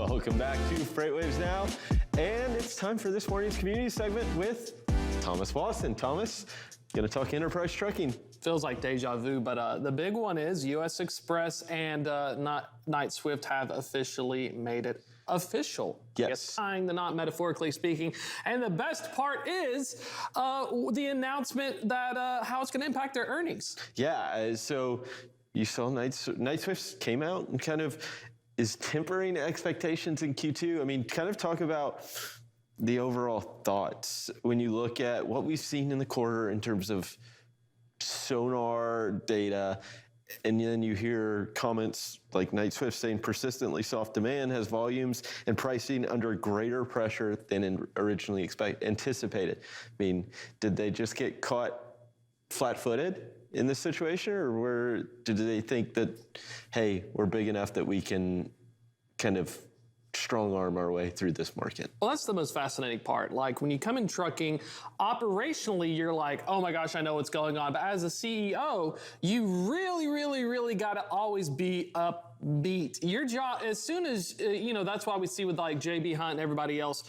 Welcome back to FreightWaves Now, and it's time for this morning's community segment with Thomas Wasson. Thomas, gonna talk enterprise trucking. Feels like deja vu, but the big one is U.S. Express and Knight-Swift have officially made it official. Yes. Tying the knot, metaphorically speaking. And the best part is the announcement that how it's gonna impact their earnings. Yeah, so you saw Knight-Swift came out and kind of is tempering expectations in Q2. I mean, kind of talk about the overall thoughts when you look at what we've seen in the quarter in terms of sonar data, and then you hear comments like Knight-Swift saying persistently soft demand has volumes and pricing under greater pressure than originally anticipated. I mean, did they just get caught flat-footed in this situation, or did they think that, hey, we're big enough that we can kind of strong arm our way through this market? Well, that's the most fascinating part. Like when you come in trucking, operationally, you're like, oh my gosh, I know what's going on. But as a CEO, you really got to always be upbeat. Your job, as soon as, that's why we see with like JB Hunt and everybody else,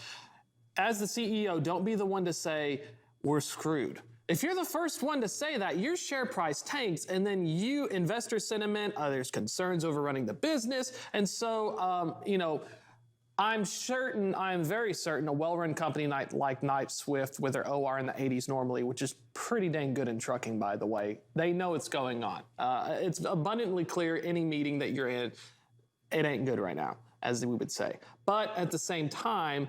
as the CEO, don't be the one to say, we're screwed. If you're the first one to say that, your share price tanks, and then investor sentiment, there's concerns over running the business. And so, I'm very certain a well-run company like Knight-Swift with their OR in the 80s normally, which is pretty dang good in trucking, by the way, they know what's going on. It's abundantly clear any meeting that you're in, it ain't good right now, as we would say. But at the same time,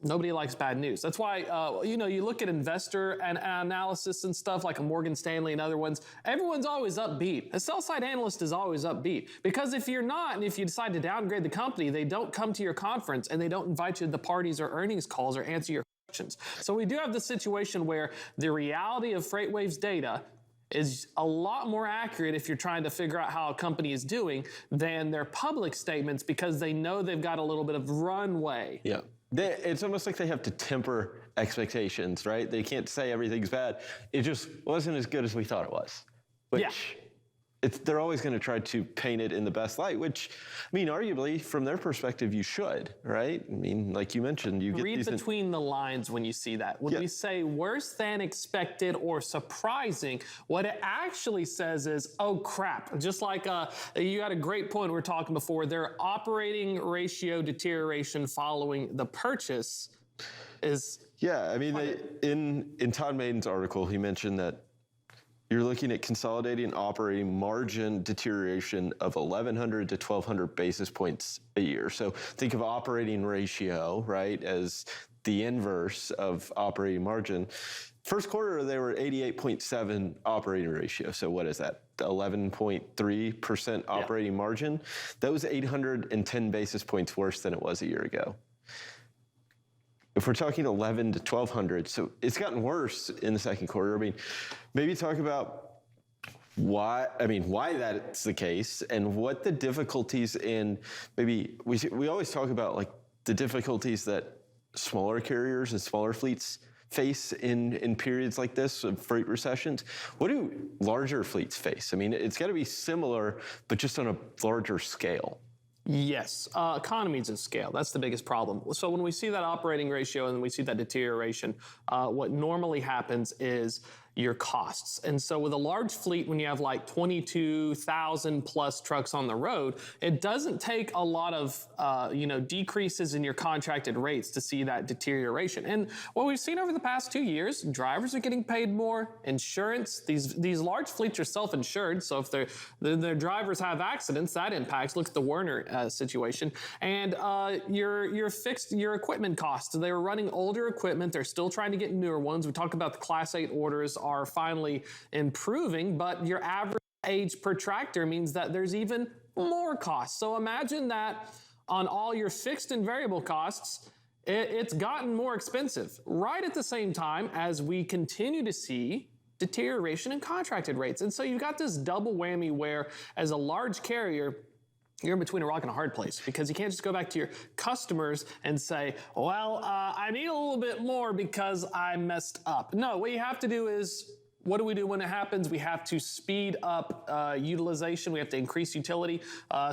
nobody likes bad news. That's why, you look at investor and analysis and stuff like a Morgan Stanley and other ones, everyone's always upbeat. A sell-side analyst is always upbeat because if you're not, and if you decide to downgrade the company, they don't come to your conference and they don't invite you to the parties or earnings calls or answer your questions. So we do have the situation where the reality of FreightWaves data is a lot more accurate if you're trying to figure out how a company is doing than their public statements because they know they've got a little bit of runway. Yeah. It's almost like they have to temper expectations, right? They can't say everything's bad. It just wasn't as good as we thought it was. Which they're always going to try to paint it in the best light, which, I mean, arguably, from their perspective, you should, right? I mean, like you mentioned, you get read between the lines when you see that. When we say worse than expected or surprising, what it actually says is, oh, crap. Just like you had a great point we were talking before, their operating ratio deterioration following the purchase is... Yeah, I mean, in Todd Maiden's article, he mentioned that you're looking at consolidating operating margin deterioration of 1,100 to 1,200 basis points a year. So think of operating ratio, right, as the inverse of operating margin. First quarter, they were 88.7 operating ratio. So what is that? 11.3% operating margin. That was 810 basis points worse than it was a year ago. If we're talking 11 to 1,200, so it's gotten worse in the second quarter. I mean, maybe talk about why that's the case and what the difficulties in, maybe we always talk about like the difficulties that smaller carriers and smaller fleets face in periods like this of freight recessions. What do larger fleets face? I mean, it's got to be similar, but just on a larger scale. Yes, economies of scale. That's the biggest problem. So when we see that operating ratio and we see that deterioration, what normally happens is your costs. And so with a large fleet, when you have like 22,000 plus trucks on the road, it doesn't take a lot of, decreases in your contracted rates to see that deterioration. And what we've seen over the past 2 years, drivers are getting paid more, insurance, these large fleets are self-insured. So if their drivers have accidents, that impacts, look at the Werner situation. And your equipment costs. They were running older equipment. They're still trying to get newer ones. We talk about the Class 8 orders are finally improving, but your average age per tractor means that there's even more costs. So imagine that on all your fixed and variable costs, it's gotten more expensive right at the same time as we continue to see deterioration in contracted rates. And so you've got this double whammy where as a large carrier, you're in between a rock and a hard place because you can't just go back to your customers and say, well, I need a little bit more because I messed up. No, what you have to do is, what do we do when it happens? We have to speed up utilization. We have to increase utility.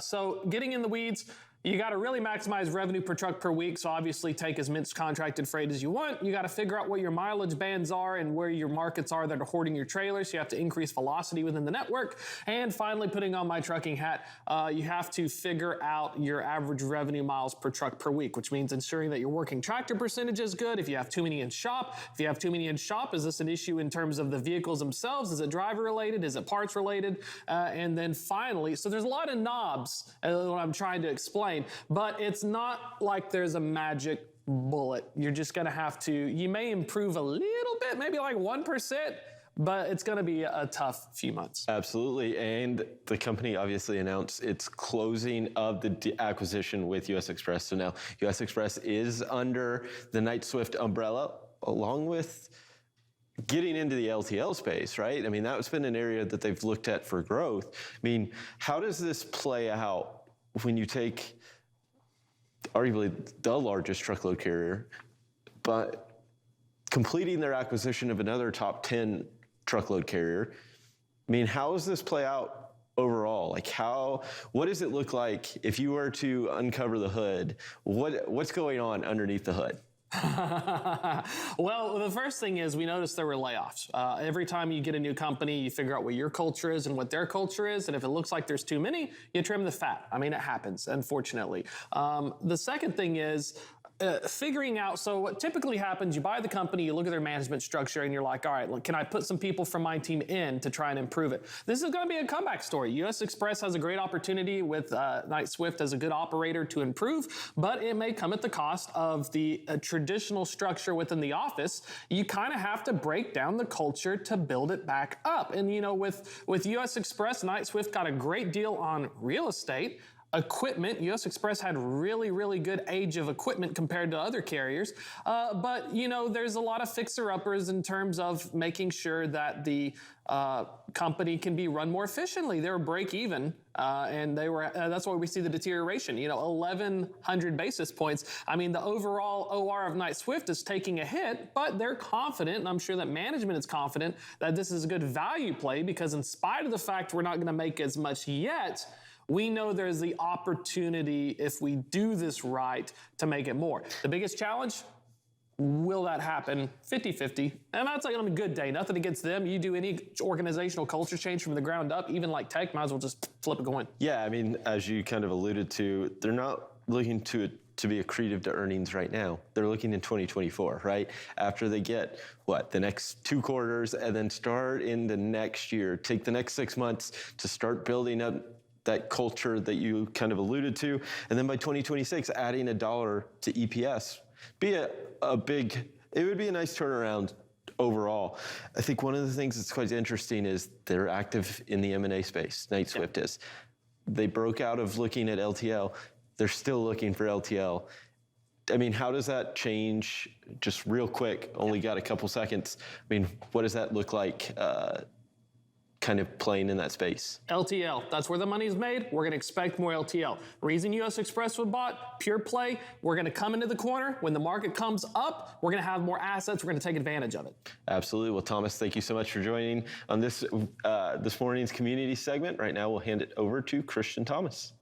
So getting in the weeds, You got to really maximize revenue per truck per week. So obviously take as much contracted freight as you want. You got to figure out what your mileage bands are and where your markets are that are hoarding your trailers. You have to increase velocity within the network. And finally, putting on my trucking hat, you have to figure out your average revenue miles per truck per week, which means ensuring that your working tractor percentage is good. If you have too many in shop, is this an issue in terms of the vehicles themselves? Is it driver related? Is it parts related? And then finally, so there's a lot of knobs, what I'm trying to explain. But it's not like there's a magic bullet. You're just going to have to, you may improve a little bit, maybe like 1%, but it's going to be a tough few months. Absolutely. And the company obviously announced its closing of the acquisition with US Express. So now US Express is under the Knight-Swift umbrella, along with getting into the LTL space, right? I mean, that's been an area that they've looked at for growth. I mean, how does this play out when you take arguably the largest truckload carrier, but completing their acquisition of another top 10 truckload carrier? I mean, how does this play out overall? Like what does it look like if you were to uncover the hood? What's going on underneath the hood? Well, the first thing is we noticed there were layoffs. Every time you get a new company, you figure out what your culture is and what their culture is. And if it looks like there's too many, you trim the fat. I mean, it happens, unfortunately. The second thing is figuring out, so what typically happens, you buy the company, you look at their management structure, and you're like, all right, look, can I put some people from my team in to try and improve it? This is going to be a comeback story. US Express has a great opportunity with Knight-Swift as a good operator to improve, but it may come at the cost of the traditional structure within the office. You kind of have to break down the culture to build it back up. And, you know, with US Express, Knight-Swift got a great deal on real estate. Equipment, US Express had really, really good age of equipment compared to other carriers. But, you know, there's a lot of fixer-uppers in terms of making sure that the company can be run more efficiently. They were break even, and they were. That's why we see the deterioration. You know, 1,100 basis points. I mean, the overall OR of Knight-Swift is taking a hit, but they're confident, and I'm sure that management is confident that this is a good value play because in spite of the fact we're not going to make as much yet, we know there's the opportunity, if we do this right, to make it more. The biggest challenge, will that happen? 50-50. And that's like on a good day. Nothing against them. You do any organizational culture change from the ground up, even like tech, might as well just flip a coin. Yeah, I mean, as you kind of alluded to, they're not looking to be accretive to earnings right now. They're looking in 2024, right? After they get, the next 2 quarters, and then start in the next year, take the next 6 months to start building up that culture that you kind of alluded to. And then by 2026, adding $1 to EPS, it would be a nice turnaround overall. I think one of the things that's quite interesting is they're active in the M&A space. Knight-Swift is. They broke out of looking at LTL. They're still looking for LTL. I mean, how does that change? Just real quick, only got a couple seconds. I mean, what does that look like kind of playing in that space? LTL, that's where the money's made. We're going to expect more LTL. Reason US Express was bought, pure play. We're going to come into the corner. When the market comes up, we're going to have more assets. We're going to take advantage of it. Absolutely. Well, Thomas, thank you so much for joining on this morning's community segment. Right now, we'll hand it over to Christian Thomas.